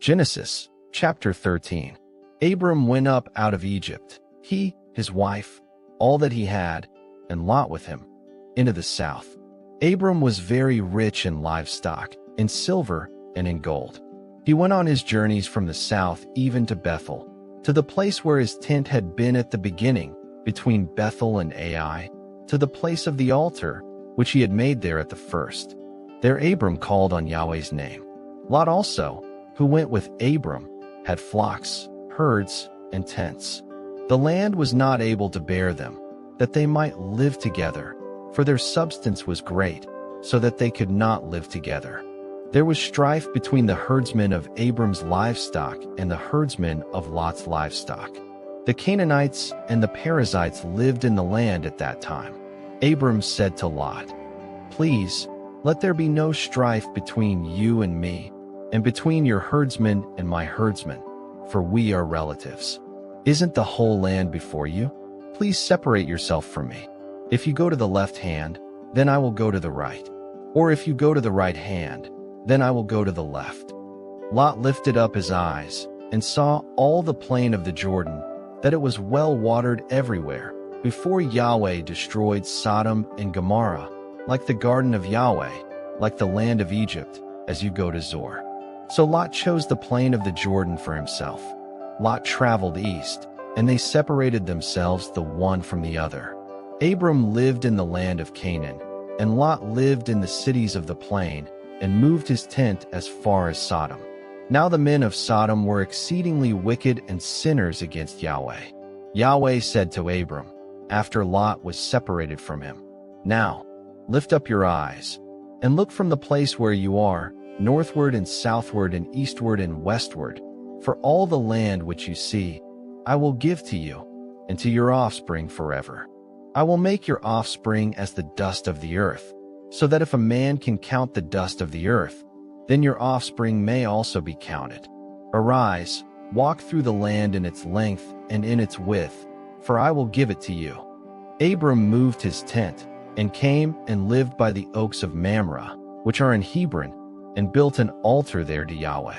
Genesis, chapter 13. Abram went up out of Egypt, he, his wife, all that he had, and Lot with him, into the south. Abram was very rich in livestock, in silver, and in gold. He went on his journeys from the south even to Bethel, to the place where his tent had been at the beginning, between Bethel and Ai, to the place of the altar, which he had made there at the first. There Abram called on Yahweh's name. Lot also, who went with Abram, had flocks, herds, and tents. The land was not able to bear them, that they might live together, for their substance was great, so that they could not live together. There was strife between the herdsmen of Abram's livestock and the herdsmen of Lot's livestock. The Canaanites and the Perizzites lived in the land at that time. Abram said to Lot, "Please, let there be no strife between you and me, and between your herdsmen and my herdsmen, for we are relatives. Isn't the whole land before you? Please separate yourself from me. If you go to the left hand, then I will go to the right. Or if you go to the right hand, then I will go to the left." Lot lifted up his eyes and saw all the plain of the Jordan, that it was well watered everywhere, before Yahweh destroyed Sodom and Gomorrah, like the garden of Yahweh, like the land of Egypt, as you go to Zoar. So Lot chose the plain of the Jordan for himself. Lot traveled east, and they separated themselves the one from the other. Abram lived in the land of Canaan, and Lot lived in the cities of the plain, and moved his tent as far as Sodom. Now the men of Sodom were exceedingly wicked and sinners against Yahweh. Yahweh said to Abram, after Lot was separated from him, "Now, lift up your eyes, and look from the place where you are, northward and southward and eastward and westward, for all the land which you see, I will give to you, and to your offspring forever. I will make your offspring as the dust of the earth, so that if a man can count the dust of the earth, then your offspring may also be counted. Arise, walk through the land in its length and in its width, for I will give it to you." Abram moved his tent, and came and lived by the oaks of Mamre, which are in Hebron, and built an altar there to Yahweh.